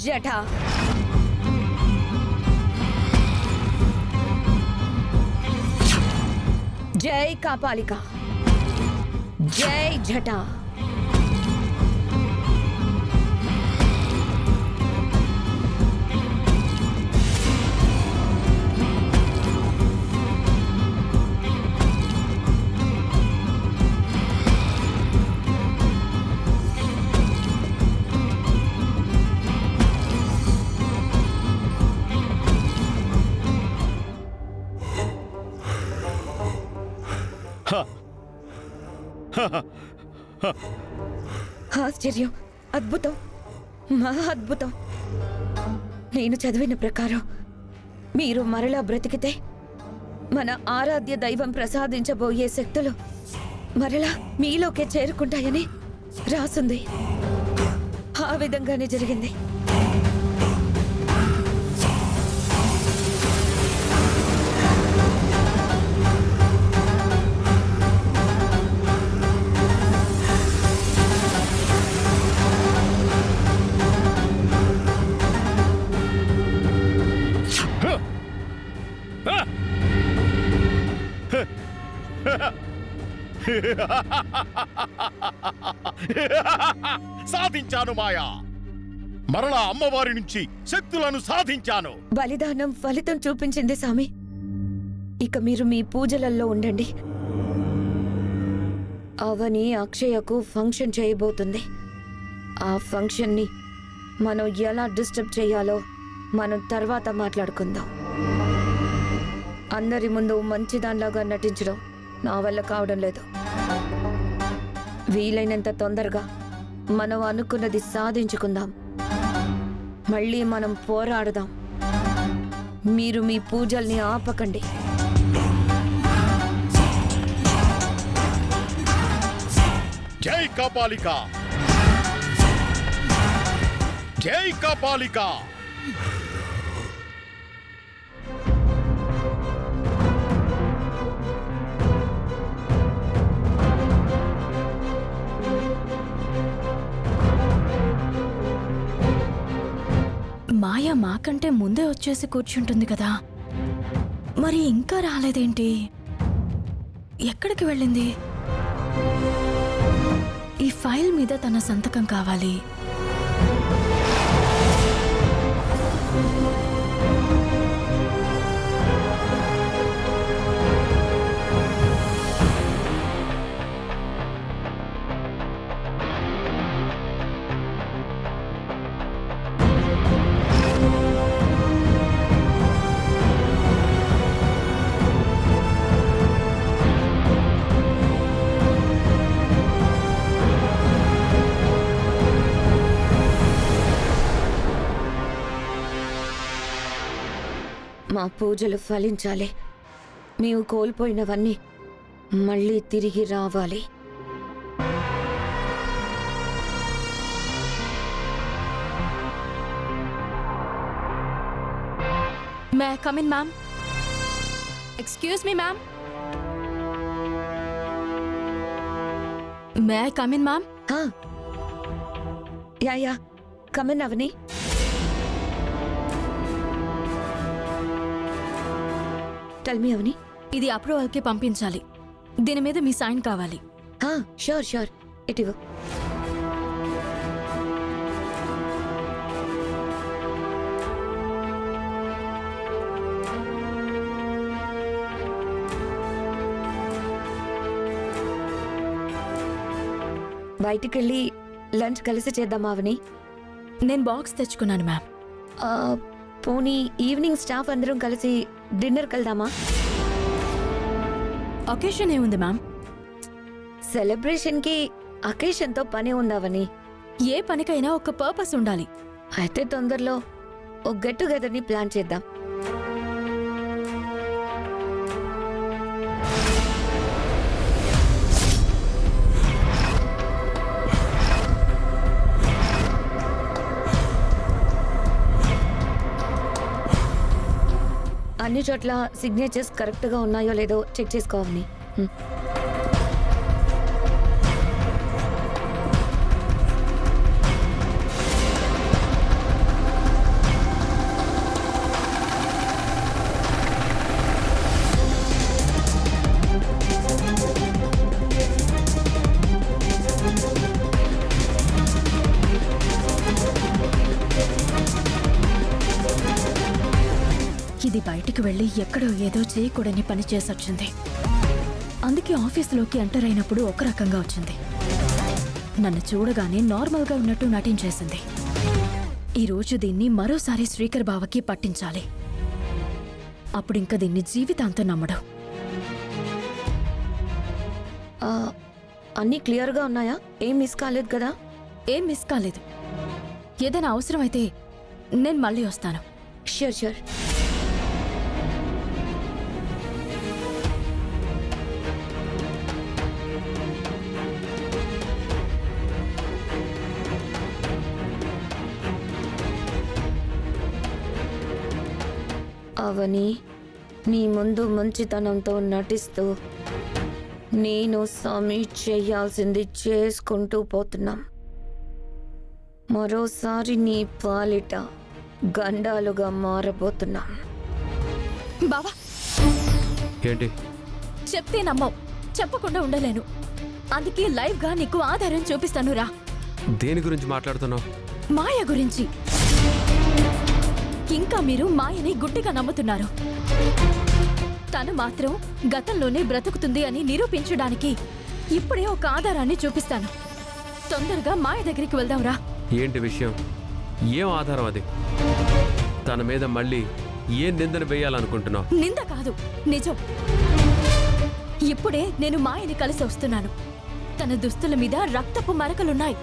జఠ. జై కాపాలిక. జై జఠ. ఆశ్చర్యం, అద్భుతం, మహా అద్భుతం. నేను చదివిన ప్రకారం మీరు మరలా బ్రతికితే మన ఆరాధ్య దైవం ప్రసాదించబోయే శక్తులు మరలా మీలోకే చేరుకుంటాయని రాసుంది. ఆ విధంగానే జరిగింది. సాధించాను మాయా. మరలా అమ్మవారి నుంచి శక్తులను సాధించాను. బలిదానం ఫలితం చూపించింది స్వామి. ఇక మీరు మీ పూజలలో ఉండండి. అవని అక్షయకు ఫంక్షన్ చేయబోతుంది. ఆ ఫంక్షన్ని మనం ఎలా డిస్టర్బ్ చేయాలో మనం తర్వాత మాట్లాడుకుందాం. అందరి ముందు మంచిదానిలాగా నటించడం నా వల్ల కావడం లేదు. వీలైనంత తొందరగా మనం అనుకున్నది సాధించుకుందాం. మళ్ళీ మనం పోరాడదాం. మీరు మీ పూజల్ని ఆపకండి. జై కాపాలిక. జై కాపాలిక. మాయ మాకంటే ముందే వచ్చేసి కూర్చుంటుంది కదా, మరి ఇంకా రాలేదేంటి? ఎక్కడికి వెళ్ళింది? ఈ ఫైల్ మీద తన సంతకం కావాలి. మా పూజలు ఫలించాలి. మేము కోల్పోయినవన్నీ మళ్ళీ తిరిగి రావాలి. May I come in ma'am? Excuse me ma'am. May I come in ma'am? Yeah come in Avani. Tell me Avani. ఇది అప్రూవల్కి పంపించాలి. దీని మీద మీ సైన్ కావాలి. షూర్ ఇటివో. బయటికెళ్ళి లంచ్ కలిసి చేద్దామా అవని? నేను బాక్స్ తెచ్చుకున్నాను మ్యామ్. పోనీ ఈవినింగ్ స్టాఫ్ అందరం కలిసి డిన్నర్కి వెళ్దామా? ఒకేషన్ ఏముంది మ్యామ్? సెలబ్రేషన్కి అకేషన్తో పని ఉందావని. ఏ పనికైనా ఒక పర్పస్ ఉండాలి. అయితే తొందరలో ఒక గెట్ టుగెదర్ని ప్లాన్ చేద్దాం. అన్ని చోట్ల సిగ్నేచర్స్ కరెక్ట్గా ఉన్నాయో లేదో చెక్ చేసుకోవాలి. వెళ్ళి ఎక్కడో ఏదో చేయకూడని పని చేసొచ్చింది. అందుకే ఆఫీసులోకి ఎంటర్ అయినప్పుడు ఒక రకంగా వచ్చింది. నన్ను చూడగానే నార్మల్గా ఉన్నట్టు నటించేసింది. ఈరోజు దీన్ని మరోసారి శ్రీకర్ బావకి పట్టించాలి. అప్పుడింక దీన్ని జీవితాంతం నమ్మడు. అన్నీ క్లియర్గా ఉన్నాయా? ఏం మిస్ కాలేదు కదా? ఏం మిస్ కాలేదు. ఏదైనా అవసరమైతే నేను మళ్ళీ వస్తాను. Sure sure. అవని, నీ ముందు మంచితనంతో నటిస్తూ నేను స్వామి చేయాల్సింది చేసుకుంటూ పోతున్నాం. మరోసారి నీ పాలిట గండాలుగా మారబోతున్నాం. బావా, ఏంటి? చెప్తే నమ్మవు, చెప్పకుండా ఉండలేను. అందుకే లైవ్గా నీకు ఆధారం చూపిస్తాను రా. దేని గురించి మాట్లాడుతున్నావు? మాయ గురించి. ఇంకా మీరు మాయని గుడ్డిగా నమ్ముతున్నారు. తను మాత్రం గతంలోనే బ్రతుకుతుంది అని నిరూపించడానికి ఇప్పుడే ఒక ఆధారాన్ని చూపిస్తాను. తొందరగా మాయ దగ్గరికి వెళ్దాంరా. ఏంటి విషయం? ఏం ఆధారం అది? తన మీద మళ్ళీ ఏ నిందన వేయాలనుకుంటున్నావు? నింద కాదు, నిజం. ఇప్పుడే నేను మాయని కలిసి వస్తున్నాను. తన దుస్తుల మీద రక్తపు మరకలున్నాయి.